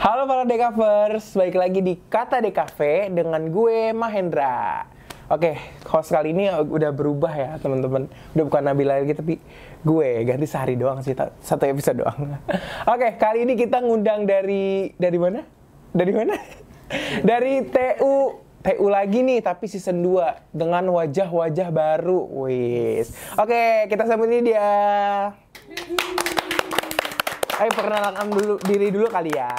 Halo para Dekavers, balik lagi di Kata Dekafe dengan gue Mahendra. Oke, host kali ini udah berubah ya teman-teman. Udah bukan Nabila lagi tapi gue ganti sehari doang sih, satu episode doang. Oke, kali ini kita ngundang dari mana? Dari mana? Dari TU lagi nih, tapi season 2 dengan wajah-wajah baru. Wis. Oke, kita sambut ini dia. Ayo perkenalkan diri dulu kali ya.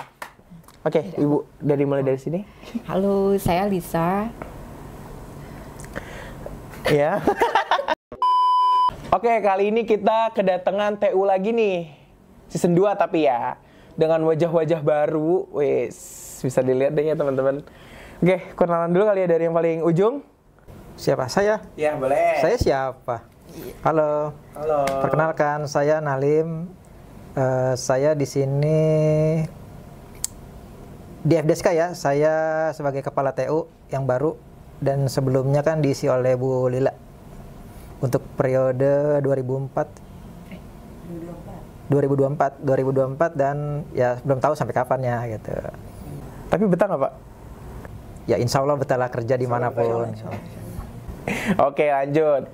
Oke, Ibu, mulai dari sini. Halo, saya Lisa. Ya. Oke, kali ini kita kedatangan TU lagi nih. Season 2 tapi ya. Dengan wajah-wajah baru. Wis, bisa dilihat deh ya teman-teman. Oke, kenalan dulu kali ya dari yang paling ujung. Siapa? Saya? Ya, boleh. Saya siapa? Halo. Halo. Perkenalkan, saya Nalim. Saya di sini di FDSK ya. Saya sebagai kepala TU yang baru dan sebelumnya kan diisi oleh Bu Lila untuk periode 2024 dan ya belum tahu sampai kapannya gitu. Tapi betah nggak, Pak? Ya insya Allah betah lah kerja dimanapun. Oke, lanjut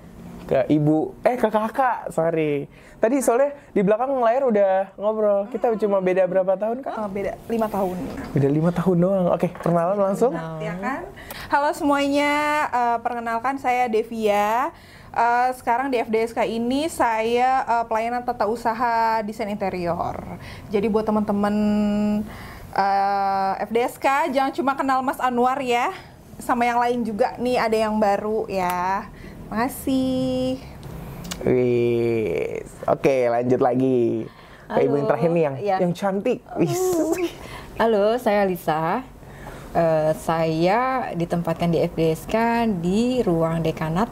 ke Ibu, ke kakak, sorry. Tadi soalnya di belakang layar udah ngobrol. Kita cuma beda berapa tahun, Kak? Beda 5 tahun. Beda 5 tahun doang. Oke, perkenalan langsung. Ya kan? Halo semuanya, perkenalkan saya Devia. Sekarang di FDSK ini saya pelayanan tata usaha desain interior. Jadi buat teman-teman FDSK jangan cuma kenal Mas Anwar ya, sama yang lain juga nih ada yang baru ya. Makasih. Wis. Oke, lanjut lagi. Ke Ibu yang terakhir nih yang cantik. Wis. Halo, saya Lisa. Saya ditempatkan di FDSK di ruang dekanat.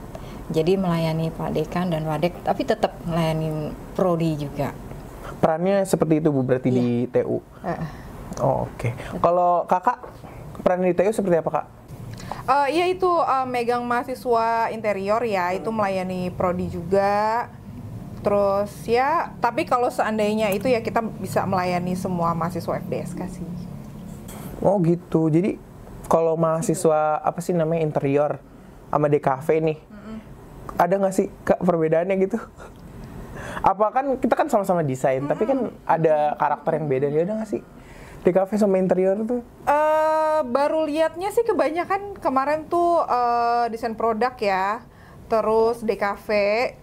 Jadi melayani Pak Dekan dan Wadek, tapi tetap melayani Prodi juga. Perannya seperti itu Bu berarti di TU. Oh, oke. Kalau Kakak peran di TU seperti apa, Kak? Ya itu megang mahasiswa interior ya, itu melayani prodi juga. Terus ya, tapi kalau seandainya itu ya kita bisa melayani semua mahasiswa FDSK sih. Oh gitu. Jadi kalau mahasiswa apa sih namanya interior sama DKV nih, ada nggak sih Kak perbedaannya gitu? Apa kan kita kan sama-sama desain, tapi kan ada karakter yang beda nih, ada nggak sih? DKV sama interior tuh? Baru lihatnya sih kebanyakan kemarin tuh desain produk ya, terus DKV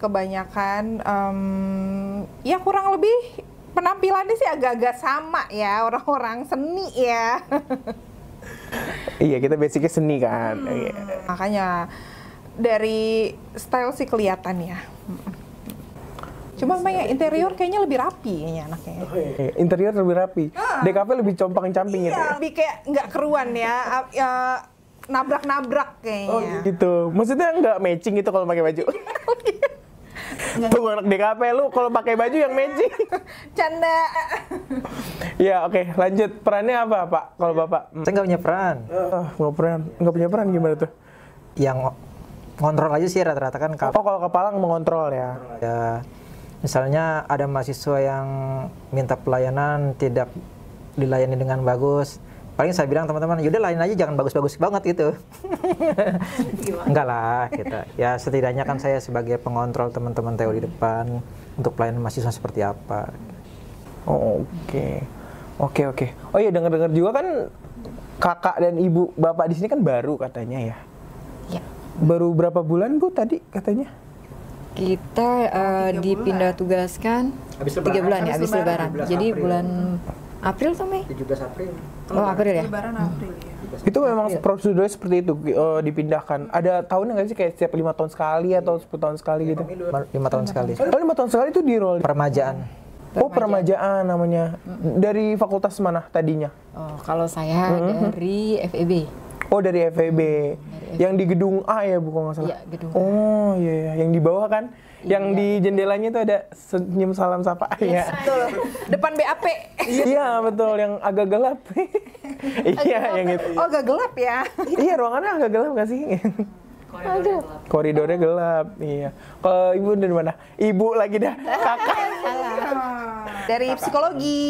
kebanyakan ya kurang lebih penampilannya sih agak-agak sama ya, orang-orang seni ya. Iya, kita basicnya seni kan. Makanya dari style sih kelihatan ya. Cuma yang interior kayaknya lebih rapi kayaknya anaknya. Interior lebih rapi. DKV lebih compang-camping gitu. Iya, lebih kayak nggak keruan ya, nabrak-nabrak kayaknya. Oh gitu. Maksudnya nggak matching gitu kalau pakai baju. Tuh anak DKV lu kalau pakai baju yang matching. Canda. Ya oke, lanjut. Perannya apa Pak? Kalau Bapak? Saya nggak punya peran. Nggak punya peran gimana tuh? Yang ngontrol aja sih rata-rata kan. Kalau kepala mengontrol ya. Ya, misalnya ada mahasiswa yang minta pelayanan tidak dilayani dengan bagus, paling saya bilang teman-teman, yaudah lain aja jangan bagus-bagus banget gitu. Enggak lah, gitu. Ya setidaknya kan saya sebagai pengontrol teman-teman TU di depan untuk pelayanan mahasiswa seperti apa. Oh, oke. Oh iya, dengar-dengar juga kan kakak dan ibu bapak di sini kan baru katanya ya. Ya. Baru berapa bulan Bu tadi katanya? Kita dipindah tugaskan 3 bulan ya, habis lebaran. Jadi bulan April tuh Mei? 17 April. Oh, April ya? Lebaran April ya. Itu memang prosedurnya seperti itu, dipindahkan. Ada tahunnya nggak sih kayak setiap 5 tahun sekali atau 10 tahun sekali gitu? 5 tahun sekali. Oh 5 tahun sekali itu di roll? Permajaan. Oh permajaan namanya. Dari fakultas mana tadinya? Oh, kalau saya dari FEB. Oh dari FEB. Yang di gedung A ya Bu kalau nggak salah? Iya, gedung A. Oh iya, yang di bawah kan? Yang di jendelanya tuh ada senyum salam sapa. Iya. Betul. Depan BAP. Iya betul, yang agak gelap. Iya yang itu. Oh, agak gelap ya. Iya ruangannya agak gelap nggak sih? Koridornya gelap. Iya. Kalau ibu dari mana? Ibu lagi dah. Kakak. Dari psikologi.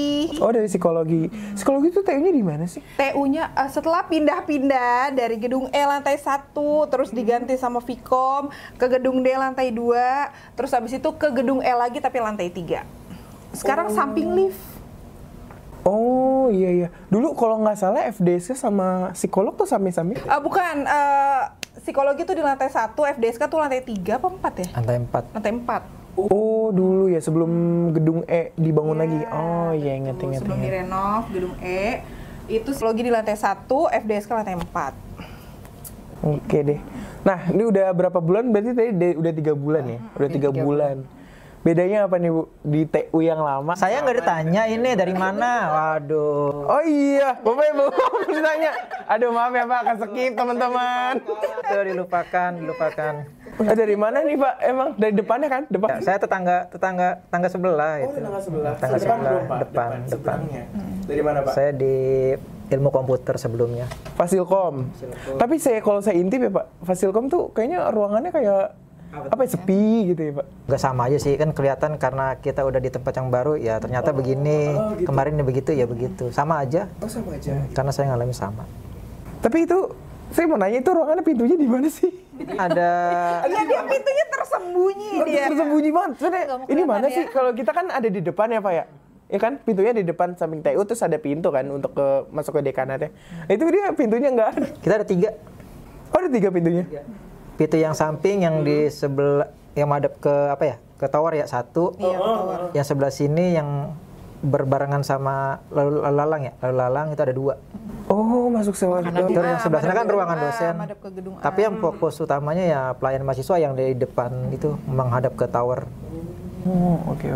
Oh, dari psikologi. Psikologi itu TU-nya di mana sih? TU-nya setelah pindah-pindah dari gedung E lantai 1 terus diganti sama Vkom ke gedung D lantai 2, terus habis itu ke gedung E lagi tapi lantai 3. Sekarang samping lift. Oh iya. Dulu kalau nggak salah FDSK sama psikolog tuh samping-samping. Bukan, psikologi tuh di lantai 1, FDSK tuh lantai 3 apa 4 ya? Lantai 4. Lantai 4. Oh dulu ya sebelum gedung E dibangun lagi. Oh iya ingat. Sebelum direnov gedung E itu psikologi di lantai 1, FDSK lantai 4. Oke deh. Nah ini udah berapa bulan? Berarti tadi udah 3 bulan ya? Udah 3 bulan. Bedanya apa nih Bu di TU yang lama? Saya nggak ditanya ini dari mana. Waduh. Oh iya, Bapak Ibu ditanya. Aduh maaf ya Pak, skip teman-teman. Itu dilupakan. Dari mana nih Pak? Emang dari depannya kan? Depan. Ya, saya tetangga sebelah itu. Tetangga sebelah, depan. Dari mana Pak? Saya di ilmu komputer sebelumnya. Fasilkom. Tapi kalau saya intip ya Pak, Fasilkom tuh kayaknya ruangannya kayak apa ya, sepi gitu ya Pak? Nggak sama aja sih, kan kelihatan karena kita udah di tempat yang baru, ya ternyata begini, gitu. kemarin begitu, ya begitu. Sama aja. Oh sama aja. Karena saya ngalamin sama. Tapi itu, saya mau nanya itu ruangannya pintunya di mana sih? Ada Iya, dia pintunya tersembunyi dia. Tersembunyi banget. Soalnya, Nggak mau ini mana kelihatan sih? Kalau kita kan ada di depan ya Pak ya? Ya kan, pintunya di depan samping TU, terus ada pintu kan untuk masuk ke dekanatnya. Itu dia pintunya nggak ada. kita ada 3. Oh ada 3 pintunya? Pintu yang samping yang di sebelah yang madep ke apa ya? Ke tower ya 1. Iya, tower. Yang sebelah sini yang berbarengan sama lalu lalang ya. Lalu lalang itu ada 2. Oh masuk sewa. Terus yang sebelah sana kan ruangan dosen. Madep ke gedung A. Tapi yang fokus utamanya ya pelayanan mahasiswa yang di depan itu menghadap ke tower. Oh oke.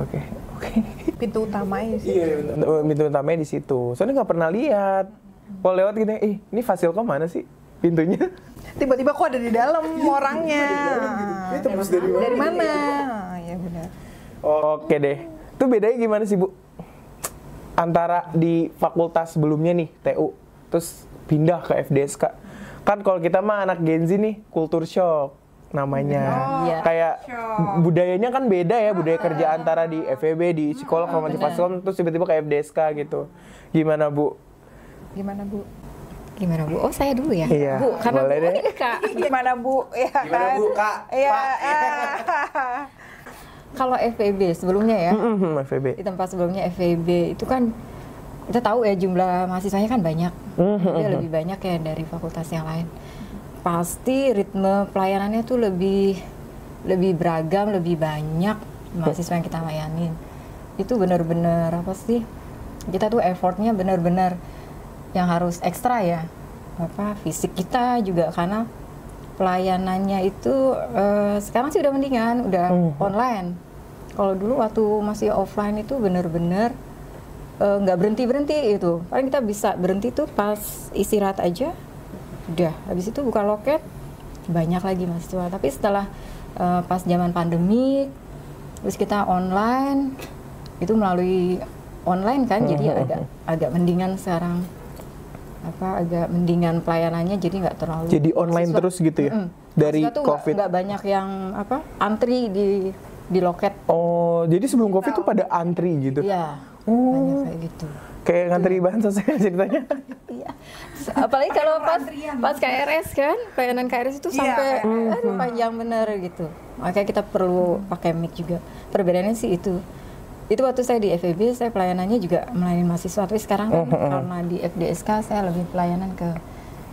Pintu utamanya sih. Iya, pintu utamanya di situ. Soalnya nggak pernah lihat. Kalau lewat gitu, ini Fasilkom mana sih pintunya? Tiba-tiba kok ada di dalam orangnya. Ini tembus dari mana? Dari mana? Ya benar. Oke deh. Itu bedanya gimana sih Bu? Antara di fakultas sebelumnya nih, TU, terus pindah ke FDSK. Kan kalau kita mah anak Gen Z nih, kultur shock namanya. Iya. Kayak budayanya kan beda ya, budaya kerja antara di FEB, di psikolog, sama di Fasilkom, terus tiba-tiba ke FDSK gitu. Gimana Bu? Gimana Bu? Oh saya dulu ya? Iya, Bu, karena boleh Bu deh. ini Kak. Gimana Bu? Ya Gimana kan? Bu, Kak? Iya. Kalau FEB sebelumnya ya, FEB. di tempat sebelumnya FEB itu kan kita tahu ya jumlah mahasiswanya kan banyak. Dia lebih banyak ya dari fakultas yang lain. Pasti ritme pelayanannya tuh lebih beragam, lebih banyak mahasiswa yang kita layanin. Itu benar-benar apa sih? Kita tuh effortnya benar-benar yang harus ekstra ya, fisik kita juga karena pelayanannya itu sekarang sih udah mendingan, udah online. Kalau dulu waktu masih offline itu bener-bener nggak berhenti itu. Paling kita bisa berhenti tuh pas istirahat aja, udah. Habis itu buka loket, banyak lagi mahasiswa. Tapi setelah pas zaman pandemi, terus kita online, itu melalui online kan, jadi agak mendingan sekarang. Agak mendingan pelayanannya, jadi nggak terlalu Jadi online mahasiswa, terus gitu ya? Dari mahasiswa tuh COVID? nggak banyak yang antri di loket. Oh, jadi sebelum COVID tuh pada antri gitu? Iya, Oh. banyak kayak gitu. Kayak ngantri bansos ya ceritanya? Iya. Apalagi kalau pas KRS kan, pelayanan KRS itu sampai panjang bener gitu. Makanya kita perlu pakai mic juga. Perbedaannya sih itu. Itu waktu saya di FEB, saya pelayanannya juga melayani mahasiswa. Tapi sekarang kan karena di FDSK saya lebih pelayanan ke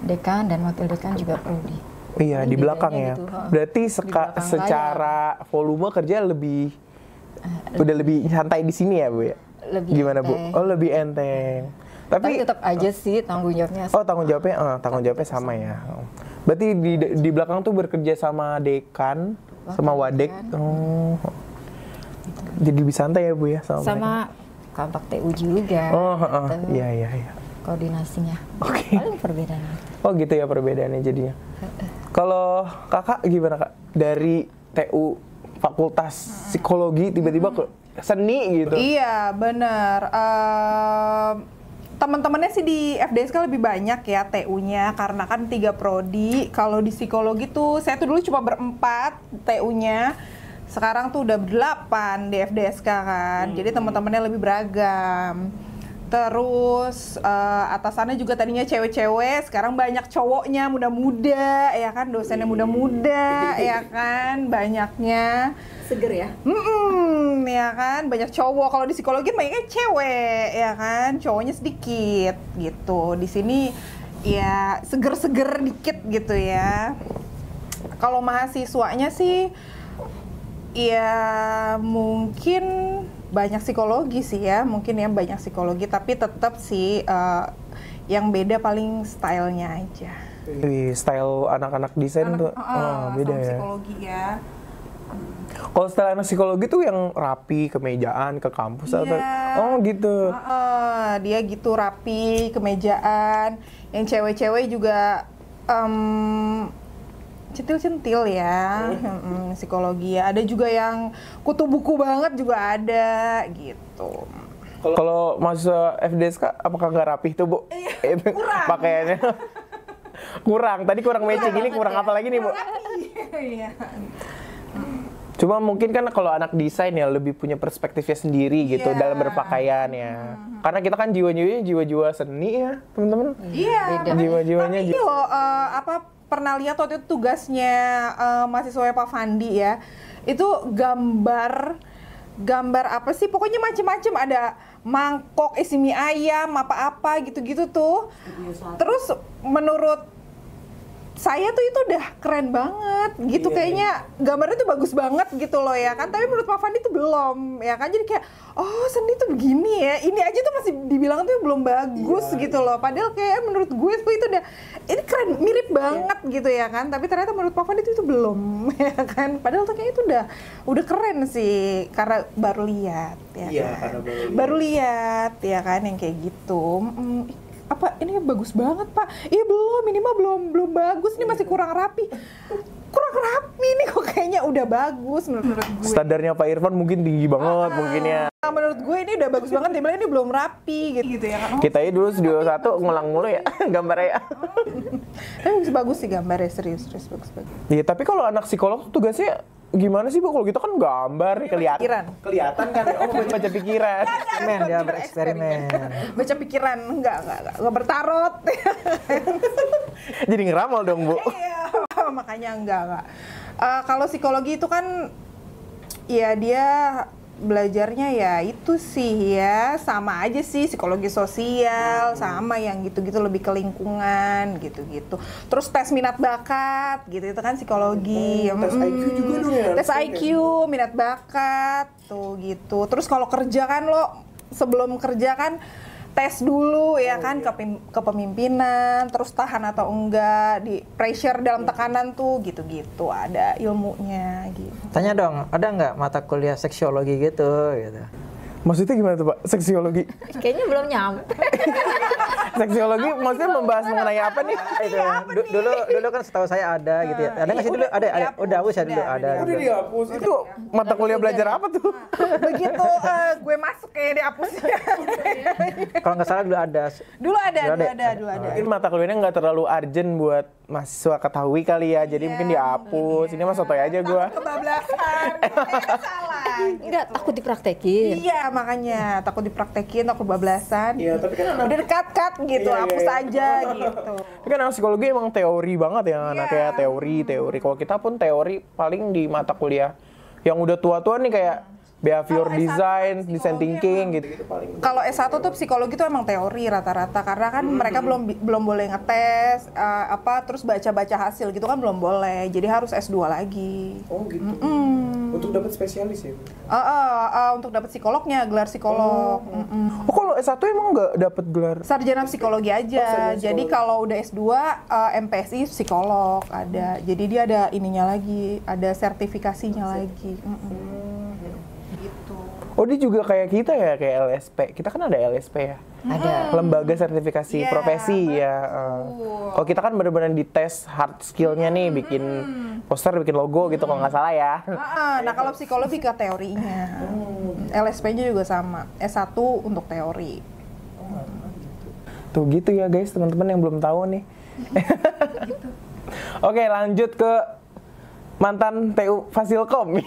dekan dan wakil dekan juga prodi. Iya, di belakang ya. gitu, Berarti Di belakang secara volume kerja udah lebih santai di sini ya Bu ya? Lebih Gimana Bu? enteng. Oh lebih enteng. Tapi tetap aja sih tanggung jawabnya. Oh tanggung jawabnya sama ya. Berarti di belakang tuh bekerja sama dekan, sama wadek. Oh. Jadi lebih santai ya Bu ya Sama kontak TU juga. Oh, gitu. iya. Koordinasinya. Oke. Paling perbedaannya. Oh gitu ya perbedaannya jadinya. Kalau Kakak gimana Kak? Dari TU Fakultas Psikologi tiba-tiba ke seni gitu. Iya, benar. Teman-temannya sih di FDSK lebih banyak ya TU-nya, karena kan 3 prodi. Kalau di psikologi tuh saya tuh dulu cuma berempat TU-nya. Sekarang tuh udah 8 di FDSK kan. Jadi teman-temannya lebih beragam. Terus atasannya juga tadinya cewek-cewek, sekarang banyak cowoknya, muda-muda, ya kan, dosennya muda-muda, ya kan, banyaknya. Seger ya? Ya kan, banyak cowok. Kalau di psikologi banyaknya cewek, ya kan, cowoknya sedikit gitu. Di sini ya seger-seger dikit gitu ya. Kalau mahasiswanya sih, ya mungkin banyak psikologi sih ya, mungkin ya banyak psikologi, tapi tetap sih yang beda paling stylenya aja. Style anak-anak desain tuh beda ya. Psikologi ya. Kalau style anak psikologi tuh yang rapi, kemejaan, ke kampus atau gitu. Dia gitu rapi, kemejaan. Yang cewek-cewek juga centil-centil ya, psikologi ya. Ada juga yang kutu buku banget juga ada gitu. Kalau mahasiswa FDSK apakah nggak rapih tuh, Bu? Kurang. Pakaiannya. Kurang. Tadi kurang matching, ini kurang apa lagi nih, Bu? Iya. Cuma mungkin kan kalau anak desain ya lebih punya perspektifnya sendiri gitu dalam berpakaian ya. Karena kita kan jiwa-jiwanya jiwa-jiwa seni ya, teman-teman. Iya. Jiwa-jiwanya Tapi loh, pernah lihat waktu itu tugasnya mahasiswa Pak Fandi ya, itu gambar apa sih, pokoknya macem-macem, ada mangkok isi mie ayam apa-apa gitu-gitu tuh. Terus menurut saya tuh itu udah keren banget gitu, kayaknya gambarnya tuh bagus banget gitu loh ya kan, tapi menurut Pak Fandi tuh belum ya kan, jadi kayak oh seni tuh begini ya, ini aja tuh masih dibilang tuh belum bagus gitu loh, padahal kayak menurut gue tuh itu udah, ini keren, mirip banget gitu ya kan, tapi ternyata menurut Pak Fandi itu belum ya kan, padahal tuh kayaknya itu udah keren sih, karena baru lihat ya kan, baru lihat ya kan yang kayak gitu. Apa ini bagus banget Pak? Iya belum, ini mah belum bagus, ini masih kurang rapi nih, kok kayaknya udah bagus menurut gue. Standarnya Pak Irfan mungkin tinggi banget mungkin ya. Menurut gue ini udah bagus banget, dia bilang ini belum rapi gitu ya kan. Kita ini dulu studio 1 ngulang mulu ya gambarnya ya. Tapi bagus sih gambarnya, serius bagus. Iya, tapi kalau anak psikolog tugasnya gimana sih, Bu? Kalau kita kan gambar kelihatan kan. Oh, baca pikiran. Dia bereksperimen. Baca pikiran, enggak bertarot. Jadi ngeramal dong, Bu. Iya, makanya enggak. Kalau psikologi itu kan ya dia belajarnya ya itu sih ya, sama aja sih psikologi sosial, sama yang gitu-gitu, lebih ke lingkungan gitu-gitu. Terus tes minat bakat gitu, itu kan psikologi. Tes IQ juga dong ya? Tes IQ, minat bakat tuh gitu. Terus kalau kerja kan lo sebelum kerja kan tes dulu ya kan, kepemimpinan, terus tahan atau enggak, di pressure dalam tekanan tuh gitu-gitu, ada ilmunya gitu. Tanya dong, ada nggak mata kuliah seksiologi gitu? Maksudnya gimana tuh, Pak? Seksiologi? Kayaknya belum nyampe. Seksiologi maksudnya membahas mengenai apa nih? Dulu kan setahu saya ada gitu ya. Ada nggak sih dulu? Ada. Udah hapus ya dulu ada. Udah dihapus. Itu mata kuliah belajar apa tuh? Begitu gue masuk kayak dihapusnya. Kalau nggak salah dulu ada. Dulu ada. Mungkin mata kuliahnya nggak terlalu urgent buat mahasiswa ketahui kali ya, jadi mungkin dihapus. Ini mah sotoy aja gue. Kebablasan. Salah. Enggak, takut dipraktekin. Iya, makanya takut dipraktekin, takut bablasan. Iya, tapi kan udah dekat gitu, hapus aja gitu. Tapi kan anak psikologi emang teori banget ya, anaknya teori. Kalau kita pun teori paling di mata kuliah yang udah tua-tua nih kayak behavior design, design thinking gitu paling. Kalau S1 tuh psikologi tuh emang teori rata-rata, karena kan mereka belum boleh ngetes terus baca-baca hasil gitu kan belum boleh. Jadi harus S2 lagi. Oh gitu. Untuk dapat spesialis ya? Untuk dapat psikolognya, gelar psikolog. Oh, kalau S1 emang nggak dapat gelar? Sarjana psikologi aja. Jadi kalau udah S2 MPSI psikolog ada. Jadi dia ada ininya lagi, ada sertifikasinya lagi. Oh, dia juga kayak kita ya, kayak LSP. Kita kan ada LSP ya. Ada. Lembaga sertifikasi profesi ya. Kalau kita kan benar-benar dites hard skill-nya nih, bikin poster, bikin logo gitu kalau nggak salah ya. Nah kalau psikologi ke teorinya. LSP-nya juga sama. S1 untuk teori. Tuh gitu ya guys, teman-teman yang belum tahu nih. Oke, lanjut ke mantan TU Fasilkom.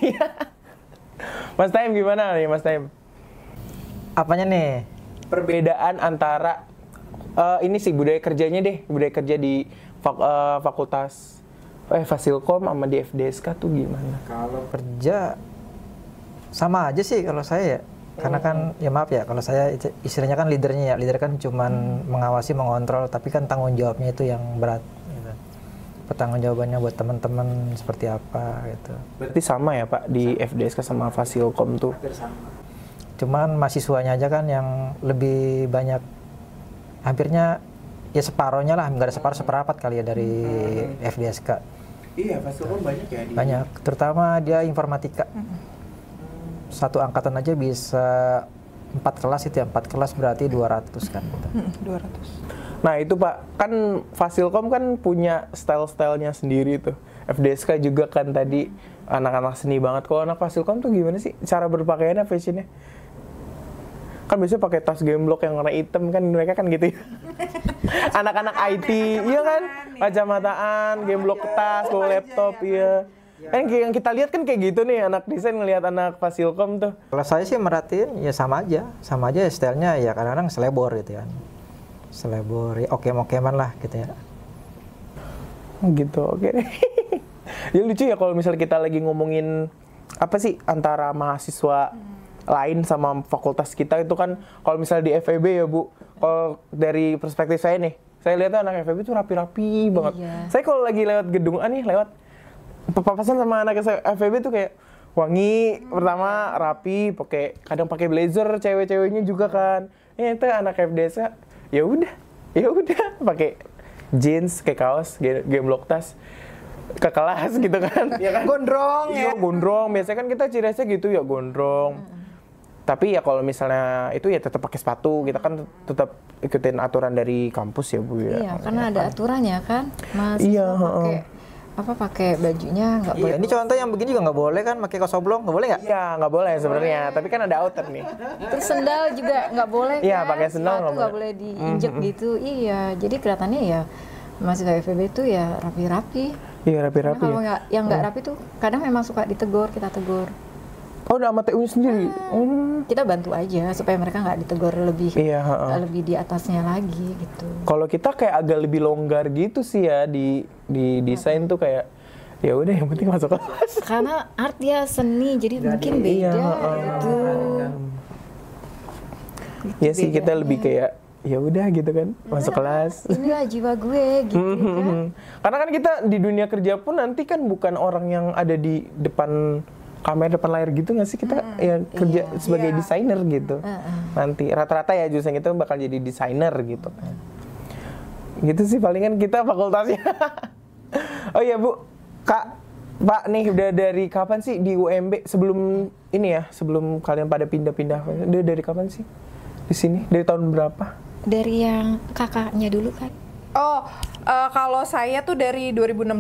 Mas Taim gimana nih, Mas Taim? Apanya nih? Perbedaan antara ini sih budaya kerjanya deh, budaya kerja di fakultas Fasilkom sama di FDSK tuh gimana? Kalau kerja sama aja sih kalau saya ya. Karena kan ya maaf ya, kalau saya istilahnya kan leadernya ya, leader kan cuman mengawasi, mengontrol, tapi kan tanggung jawabnya itu yang berat gitu. Pertanggungjawabannya buat teman-teman seperti apa gitu. Berarti sama ya Pak di FDSK sama Fasilkom tuh? Cuman mahasiswanya aja kan yang lebih banyak, hampirnya ya separohnya lah, nggak ada separuh seperempat kali ya dari FDSK. Iya, Fasilkom banyak ya? Banyak, terutama dia informatika. Satu angkatan aja bisa 4 kelas itu ya, 4 kelas berarti 200 kan. 200. Nah itu Pak, kan Fasilkom kan punya style-stylenya sendiri tuh. FDSK juga kan tadi anak-anak seni banget. Kalau anak Fasilkom tuh gimana sih cara berpakaiannya, fashionnya? Kan biasanya pakai tas gemblok yang warna hitam kan, mereka kan gitu ya. Anak-anak IT, iya kan? Kacamataan, gemblok tas, bawa laptop, iya. Kan yang kita lihat kan kayak gitu nih, anak desain ngelihat anak Fasilkom tuh. Kalau saya sih merhatiin ya sama aja stylenya ya kadang-kadang selebor gitu kan. Selebor, ya oke-okeman lah gitu ya. Gitu, oke. Ya lucu ya kalau misalnya kita lagi ngomongin apa sih antara mahasiswa lain sama fakultas kita itu kan, kalau misalnya di FEB ya Bu, kalau dari perspektif saya nih, saya lihatnya anak FEB itu rapi-rapi banget. Iya. Saya kalau lagi lewat gedung nih, lewat papasan sama anak FEB tuh kayak wangi, pertama rapi, kadang pakai blazer, cewek-ceweknya juga kan. Itu anak FDSK, ya udah pakai jeans, kayak kaos, gemblok tas ke kelas gitu kan. Ya kan? Gondrong ya. Iya, gondrong. Biasanya kan kita ciri khasnya gitu ya, gondrong. Tapi ya kalau misalnya itu ya tetap pakai sepatu, kita kan tetap ikutin aturan dari kampus ya Bu ya. Iya, karena ada aturannya kan. Mahasiswa Iya, pakai bajunya nggak boleh. Iya, ini contoh yang begini juga nggak boleh kan, pakai kaos oblong nggak boleh nggak? Iya, nggak boleh sebenarnya. Tapi kan ada outer nih. Terus sendal juga nggak boleh Iya, kan? pakai sendal Sepatu nggak boleh diinjek gitu. Iya, jadi kelihatannya ya mahasiswa FEB itu ya rapi-rapi. Iya, rapi-rapi. Kalau Ya. yang nggak rapi tuh kadang memang suka ditegur, kita tegur. Oh, udah sama TU-nya sendiri. Kita bantu aja supaya mereka nggak ditegur lebih Iya, lebih di atasnya lagi gitu. Kalau kita kayak agak lebih longgar gitu sih ya di desain tuh kayak ya udah yang penting masuk kelas. Karena art ya seni, jadi mungkin beda gitu. Ya sih kita lebih kayak ya udah gitu kan, masuk kelas. Inilah jiwa gue gitu kan. Karena kan kita di dunia kerja pun nanti kan bukan orang yang ada di depan kamera, depan layar gitu nggak sih, kita ya kerja sebagai desainer gitu. Nanti rata-rata ya jurusan kita bakal jadi desainer gitu kan. Gitu sih palingan kita fakultasnya. Oh iya Bu, Kak, Pak nih udah dari kapan sih di UMB, sebelum ini ya, sebelum kalian pada pindah-pindah, udah dari kapan sih di sini? Dari tahun berapa? Dari yang kakaknya dulu kan. Oh, kalau saya tuh dari 2016.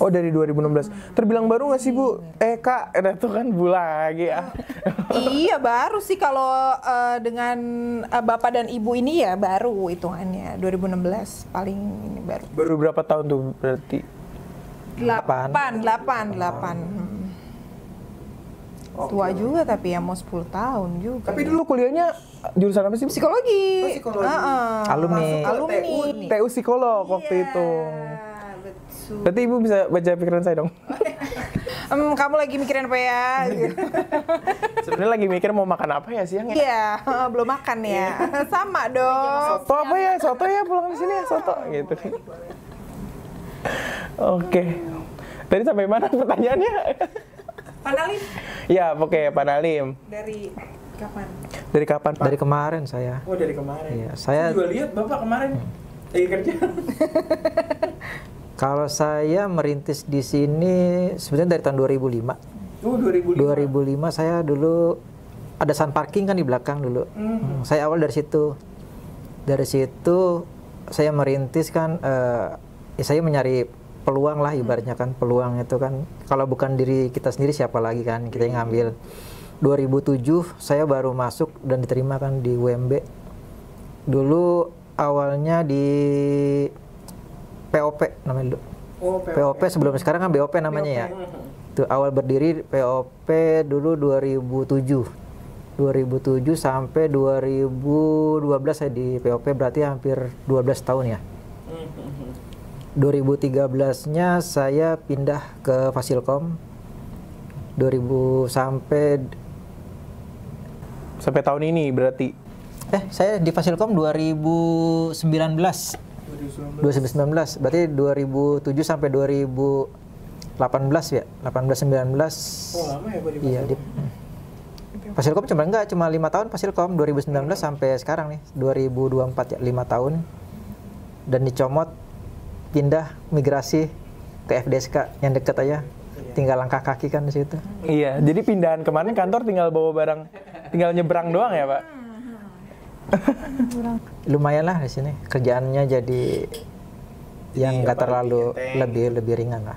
Oh dari 2016. Terbilang baru nggak sih Bu? Kak, itu kan Bu lagi ya. Iya baru sih kalau dengan bapak dan ibu ini ya baru hitungannya 2016 paling ini baru. Baru berapa tahun tuh berarti? 8. Tua juga tapi ya mau 10 tahun juga. Tapi dulu kuliahnya jurusan apa sih? Psikologi. Oh, psikologi. Alumni. TU psikolog waktu itu. Betul. Berarti Ibu bisa baca pikiran saya dong. Kamu lagi mikirin apa ya? Sebenarnya lagi mikir mau makan apa ya siang ya? Iya, belum makan ya. Sama dong. Soto apa ya? Soto ya, pulang di sini ya soto gitu. Oke. Tadi sampai mana pertanyaannya? Pak Nalim. Ya, oke, Pak Nalim. Dari kapan? Dari kapan, Pak? Dari kemarin saya. Oh, dari kemarin. Iya, saya juga lihat Bapak kemarin lagi kerja. Kalau saya merintis di sini sebenarnya dari tahun 2005. Oh, 2005. 2005 saya dulu ada sun parking kan di belakang dulu. Saya awal dari situ. Dari situ saya merintis kan, ya saya mencari peluang lah ibaratnya kan, peluang itu kan kalau bukan diri kita sendiri siapa lagi kan, kita yang ngambil. 2007 saya baru masuk dan diterima kan di UMB. Dulu awalnya di POP namanya dulu. POP sebelum sekarang kan BOP namanya ya. Itu awal berdiri POP dulu 2007 sampai 2012 saya di POP, berarti hampir 12 tahun ya. 2013-nya saya pindah ke Fasilkom. 2000 sampai tahun ini berarti. Saya di Fasilkom 2019. Berarti 2007 sampai 2018 ya. 18 19. Oh, lama ya Pak di Iya, di Fasilkom cuma 5 tahun Fasilkom, 2019 sampai sekarang nih 2024 ya, 5 tahun. Dan dicomot, pindah migrasi ke FDSK yang dekat aja. Tinggal langkah kaki kan di situ. Iya, jadi pindahan kemarin kantor tinggal bawa barang, tinggal nyebrang doang ya Pak? Lumayan lah di sini, kerjaannya jadi yang nggak terlalu lebih ringan lah.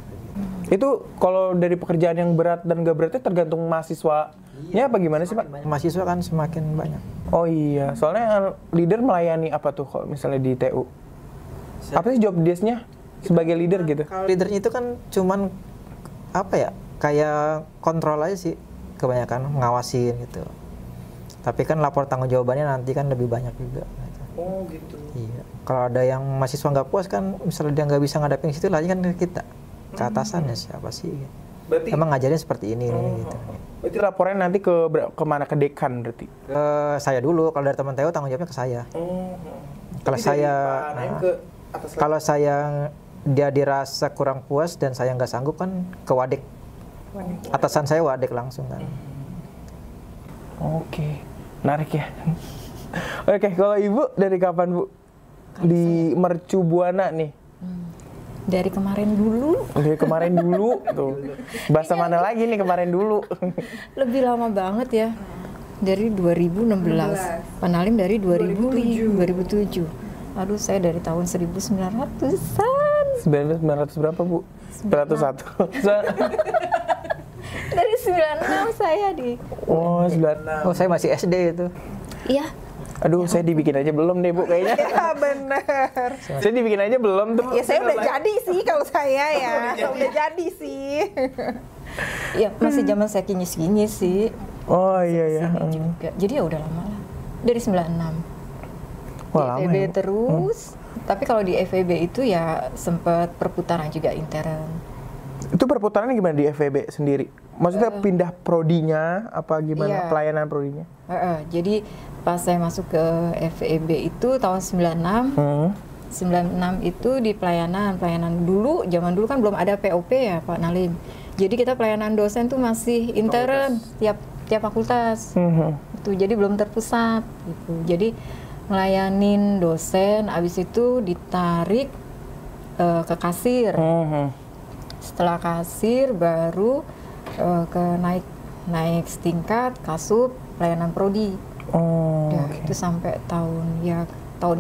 Itu kalau dari pekerjaan yang berat dan gak beratnya tergantung mahasiswanya apa gimana sih Pak? Mahasiswa kan semakin banyak. Oh iya, soalnya leader melayani apa tuh kalau misalnya di TU? Apa sih job desk-nya sebagai leader gitu? Kalau leadernya itu kan cuman apa ya, kayak kontrol aja sih, kebanyakan ngawasin gitu. Tapi kan lapor tanggung jawabannya nanti kan lebih banyak juga. Gitu. Oh gitu. Iya. Kalau ada yang mahasiswa nggak puas kan, misalnya dia nggak bisa ngadapin situ lagi kan ke kita, ke atasannya siapa sih? Gitu. Berarti emang ngajarin seperti ini gitu. Berarti laporannya nanti ke mana, ke dekan berarti? Saya dulu, kalau dari teman TU tanggung jawabnya ke saya. Kalau saya dia dirasa kurang puas dan saya nggak sanggup kan ke Wadek. Atasan saya Wadek langsung kan. Oke, menarik ya. Oke, kalau Ibu dari kapan Bu di Mercu Buana nih? Dari kemarin dulu. Dari kemarin dulu tuh. Bahasa mana lagi nih kemarin dulu? Lebih lama banget ya. Dari 2016. Panalim dari 2007. Aduh, saya dari tahun 1900-an. 900 berapa Bu? 901. Dari 96 saya di. Oh, 96. Oh, saya masih SD itu. Iya. Aduh, saya dibikin aja belum deh Bu kayaknya. Ya bener. Saya dibikin aja belum tuh. Ya saya udah jadi sih kalau saya ya. Udah jadi sih. Ya, masih zaman saya kinyis-kinyis sih. Oh iya ya. Juga. Jadi ya udah lama lah. Dari 96. Wah, Di lama FEB ya, Bu. terus. Tapi kalau di FEB itu ya sempat perputaran juga intern. Itu perputarannya gimana di FEB sendiri? Maksudnya pindah prodinya apa gimana, Iya. pelayanan prodinya? Jadi pas saya masuk ke FEB itu tahun 96. 96 itu di pelayanan dulu, zaman dulu kan belum ada POP ya Pak Nalim. Jadi kita pelayanan dosen tuh masih intern tiap fakultas. Itu jadi belum terpusat gitu. Jadi ngelayanin dosen, abis itu ditarik ke kasir. Setelah kasir baru ke naik setingkat kasub pelayanan prodi. Itu sampai tahun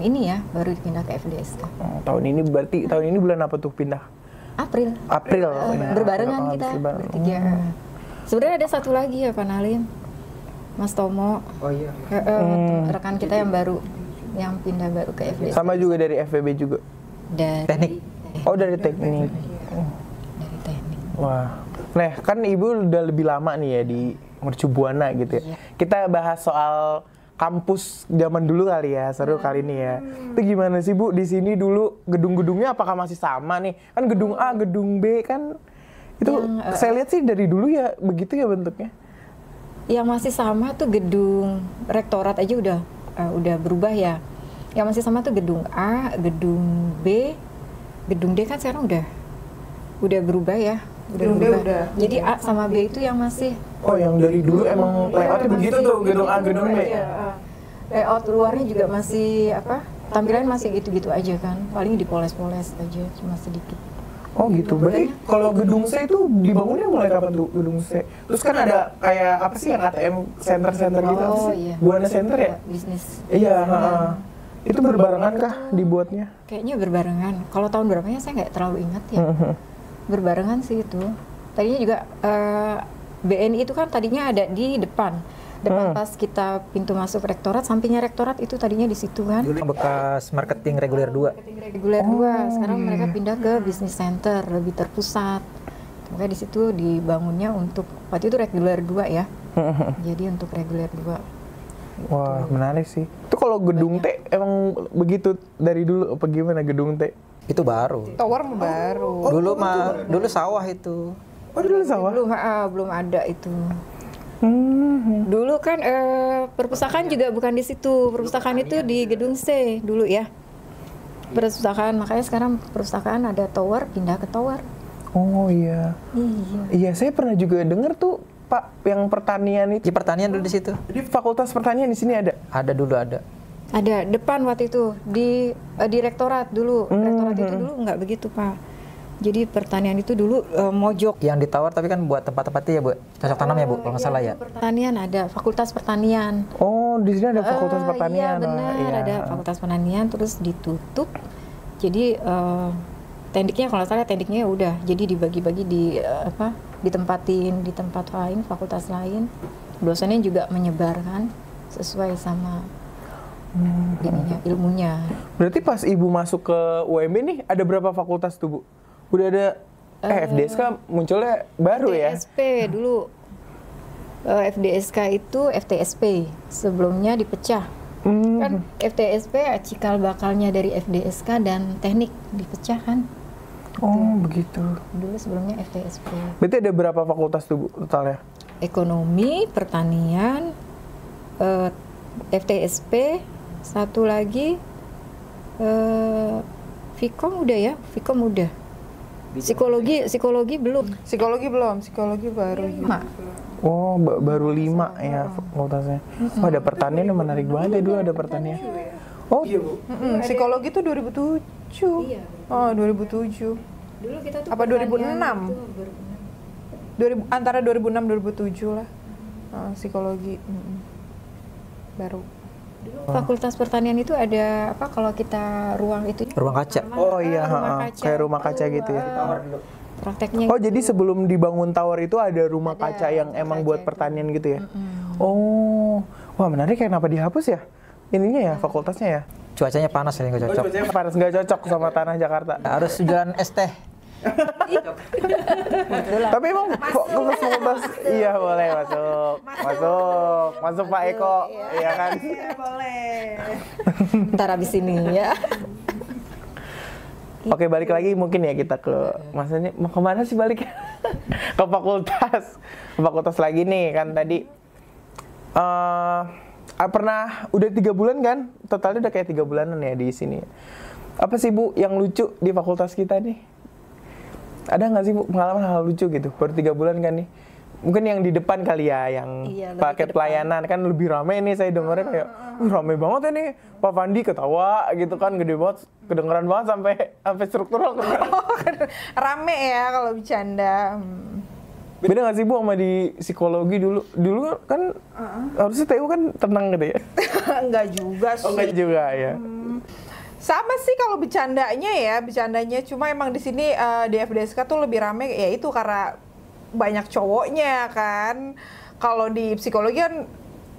ini ya baru pindah ke FDSK. Tahun ini bulan apa tuh pindah? April. Ya. Berbarengan kita bertiga. Sebenarnya ada satu lagi ya Pak Nalim, Mas Tomo. Oh iya. Rekan kita yang baru, yang pindah baru ke FDSK. Sama juga dari FEB juga? Dari Teknik. Oh, dari teknik. Dari teknik. Wah. Nah, kan Ibu udah lebih lama nih ya di Mercu Buana gitu ya. Iya. Kita bahas soal kampus zaman dulu kali ya, seru kali ini ya. Itu gimana sih Bu, di sini dulu gedung-gedungnya apakah masih sama nih? Kan gedung A, gedung B kan itu saya lihat sih dari dulu ya begitu ya bentuknya. Yang masih sama tuh gedung rektorat aja udah berubah ya. Yang masih sama tuh gedung A, gedung B, gedung D kan sekarang udah berubah ya. Gedung D udah. Jadi A sama B itu yang masih. Oh, yang dari dulu emang layoutnya begitu tuh, gedung A, gedung B. Iya. Layout luarnya juga masih tampilan masih gitu-gitu aja kan. Paling dipoles-poles aja, cuma sedikit. Oh gitu, berarti kalau gedung C itu dibangunnya mulai kapan tuh gedung C? Terus kan ada kayak apa sih yang ATM center-center gitu apa sih? Iya. Buana Center ya? Bisnis. Iya, itu berbarengan kah dibuatnya? Kayaknya berbarengan. Kalau tahun berapanya saya nggak terlalu ingat ya. Berbarengan sih itu. Tadinya juga BNI itu kan tadinya ada di depan. Depan pas kita pintu masuk rektorat, sampingnya rektorat itu tadinya di situ kan. Dulu bekas marketing reguler 2. Reguler 2. Sekarang mereka pindah ke business center, lebih terpusat. Makanya di situ dibangunnya untuk waktu itu reguler 2 ya. Jadi untuk reguler 2. Wah, menarik sih. Itu kalau gedung T emang begitu dari dulu apa gimana gedung T? Itu baru. Tower baru. Dulu sawah itu. Oh, dulu sawah. Belum ada itu. Dulu kan perpustakaan juga bukan di situ. Perpustakaan itu di gedung C dulu ya. Perpustakaan, makanya sekarang perpustakaan ada tower, pindah ke tower. Oh iya. Iya. Iya, saya pernah juga dengar tuh Pak yang pertanian itu. Di pertanian dulu di situ. Jadi fakultas pertanian di sini ada. Ada dulu ada. Ada depan waktu itu di rektorat dulu. Rektorat itu dulu nggak begitu Pak. Jadi pertanian itu dulu mojok. Yang ditawar tapi kan buat tempat-tempat ya Bu. Cocok tanam ya Bu kalau nggak salah ya. Pertanian ada, fakultas pertanian. Oh, di sini ada fakultas pertanian. Iya benar, Iya. ada fakultas pertanian terus ditutup. Jadi tendiknya kalau nggak salah tendiknya udah jadi dibagi-bagi ditempatin di tempat lain, fakultas lain. Dosennya juga menyebarkan sesuai sama ilmunya. Berarti pas Ibu masuk ke UMB nih ada berapa fakultas tuh Bu? Udah ada FDSK munculnya baru ya? FDSP dulu. FDSK itu FTSP. Sebelumnya dipecah. Kan FTSP cikal bakalnya dari FDSK dan teknik dipecah kan. Oh, begitu. Dulu sebelumnya FTSP. Berarti ada berapa fakultas tuh Bu totalnya? Ekonomi, pertanian, FTSP, satu lagi Vkom udah ya, Vkom udah. Psikologi belum. Psikologi belum, psikologi baru. Oh, baru 5 ya fakultasnya. Oh, ada pertanian yang menarik banget ya dulu ada pertanian. Oh, iya Bu. Psikologi tuh 2007. Iya. Oh, 2007. Dulu kita tuh Apa 2006? Antara 2006 2007 lah. Psikologi baru. Fakultas pertanian itu ada apa kalau kita ruang itu? Ruang kaca. Oh iya, kayak rumah kaca gitu ya. Prakteknya. Oh, jadi sebelum dibangun tower itu ada rumah kaca yang emang buat pertanian gitu ya? Oh, wah menarik. Kenapa dihapus ya? Ininya ya, fakultasnya ya? Cuacanya panas ya nggak cocok. Cuacanya panas, nggak cocok sama tanah Jakarta. Harus jualan es teh. Tapi emang fakultas, iya boleh masuk Pak Eko, iya kan? Boleh. Ntar abis ini ya. Oke, balik lagi mungkin ya kita ke, maksudnya mau kemana sih baliknya? Ke fakultas lagi nih kan tadi. Pernah udah 3 bulan kan? Totalnya udah kayak 3 bulanan ya di sini. Apa sih Bu yang lucu di fakultas kita nih? Ada nggak sih Bu pengalaman hal lucu gitu? Baru 3 bulan kan nih? Mungkin yang di depan kali ya, yang paket pelayanan kan lebih rame nih saya dengarnya kayak, rame banget ya nih, Pak Fandi ketawa gitu kan, gede banget, kedengeran banget sampai struktural. Rame ya kalau bercanda. Beda nggak sih Bu sama di psikologi dulu? Dulu kan harusnya TU kan tenang gitu ya? Enggak juga sih. Oh, enggak juga ya? Sama sih kalau bercandanya cuma emang di sini di FDSK tuh lebih rame ya itu karena banyak cowoknya kan. Kalau di psikologi kan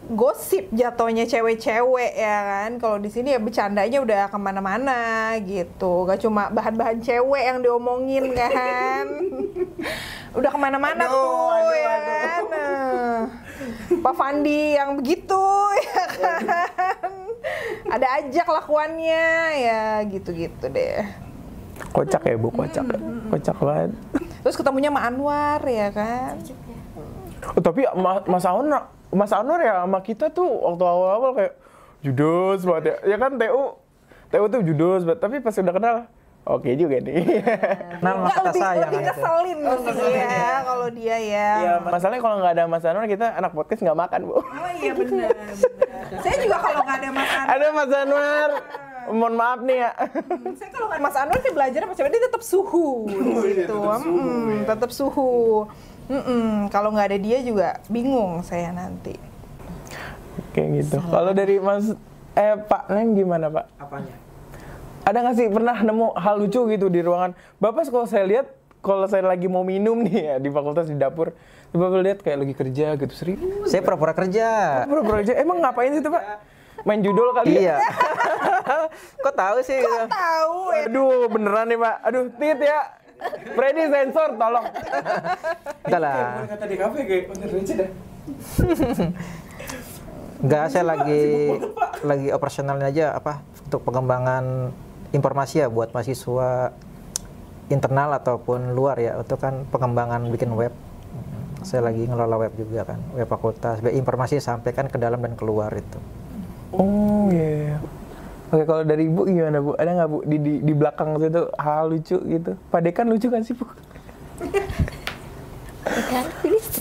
gosip jatuhnya cewek-cewek ya kan. Kalau di sini ya bercandanya udah kemana-mana gitu. Gak cuma bahan-bahan cewek yang diomongin kan. Udah kemana-mana tuh ya kan. Pak Fandi yang begitu ya kan. Ada aja kelakuannya ya gitu-gitu deh. Kocak ya Bu, kocak banget. Terus ketemunya sama Anwar ya kan. Oh, tapi Mas Anwar ya sama kita tuh waktu awal-awal kayak judes banget ya. Ya kan TU tuh judes banget, tapi pas udah kenal oke juga nih. Kenal sama kata sayang lebih gitu. keselin sih ya kalau dia ya. Iya, masalahnya kalau nggak ada Mas Anwar kita anak podcast nggak makan Bu. Oh iya benar. Saya juga kalau nggak ada Mas Anwar. Ada Mas Anwar, mohon maaf nih ya. Saya kalau nggak Mas Anwar saya belajar sama cewek dia tetap suhu gitu. Tetap suhu. Kalau nggak ada dia juga bingung saya nanti. Kayak gitu. Kalau dari Pak Neng gimana Pak? Apanya? Ada nggak sih pernah nemu hal lucu gitu di ruangan? Bapak kalau saya lihat kalau saya lagi mau minum nih ya di fakultas di dapur, tiba-tiba lihat kayak lagi kerja gitu, serius. Saya pura-pura kerja. Pura-pura aja. Emang ngapain sih itu, Pak? Main judul kali ya? Iya. Kok tahu sih? Kok tahu ya? Aduh, beneran nih, Pak. Aduh, tit ya. Freddy sensor, tolong. Enggak lah. Kata di kafe kayak konten aja dah. Enggak, saya lagi operasionalnya aja apa untuk pengembangan informasi ya buat mahasiswa internal ataupun luar ya, untuk kan pengembangan bikin web. Saya lagi ngelola web juga kan, web fakultas. Informasi sampaikan ke dalam dan keluar itu. Oh iya. Oke, kalau dari Ibu gimana, Bu? Ada nggak, Bu, di belakang itu hal lucu gitu? Pak Dekan lucu kan sih, Bu? Kan, please.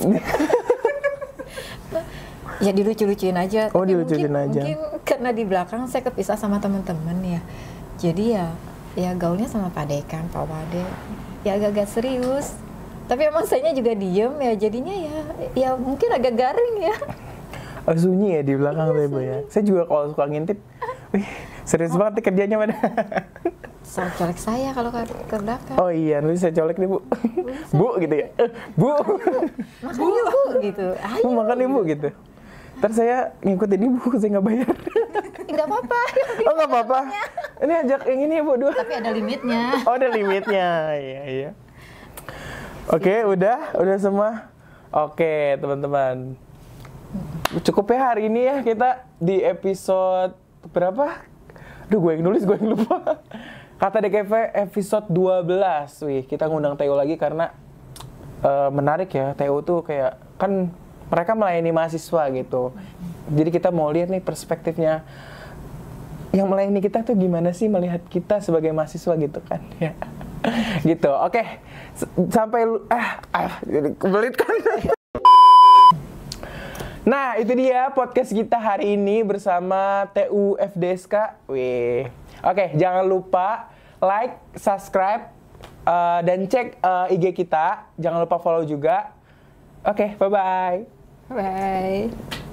Ya dilucu-lucuin aja. Oh, Tapi dilucuin aja. Mungkin karena di belakang saya kepisah sama teman-teman ya. Jadi ya gaulnya sama Pak Dekan, Pak Wade. Ya agak-agak serius. Tapi emang sayanya juga diem ya. Jadinya ya mungkin agak garing ya. Oh, sunyi ya di belakang tuh, Bu ya. Saya juga kalau suka ngintip, wih, serius banget nih kerjanya, pada. Sama colek saya kalau ke belakang. Oh iya, nanti saya colek nih, Bu. Bu gitu ya. Bu. Makan yuk, Bu gitu. Bu makan nih, Bu gitu. Ntar saya ngikutin Ibu, saya nggak bayar. Enggak apa-apa. Oh, nggak apa-apa. Ini ajak yang ini, Bu, dua. Tapi ada limitnya. Oh, ada limitnya. Iya. Oke, udah semua. Oke, teman-teman. Cukup ya hari ini ya, kita di episode berapa? Aduh, gue yang nulis, gue yang lupa. Kata DKV episode 12. Wih, kita ngundang Theo lagi karena menarik ya. Theo tuh kayak, kan mereka melayani mahasiswa gitu. Jadi kita mau lihat nih perspektifnya yang melayani kita tuh gimana sih melihat kita sebagai mahasiswa gitu kan. Ya. Gitu, oke. Sampai kebelit kan. Nah, itu dia podcast kita hari ini bersama TU FDSK. Wih. Oke, jangan lupa like, subscribe, dan cek IG kita. Jangan lupa follow juga. Oke, bye-bye. Bye.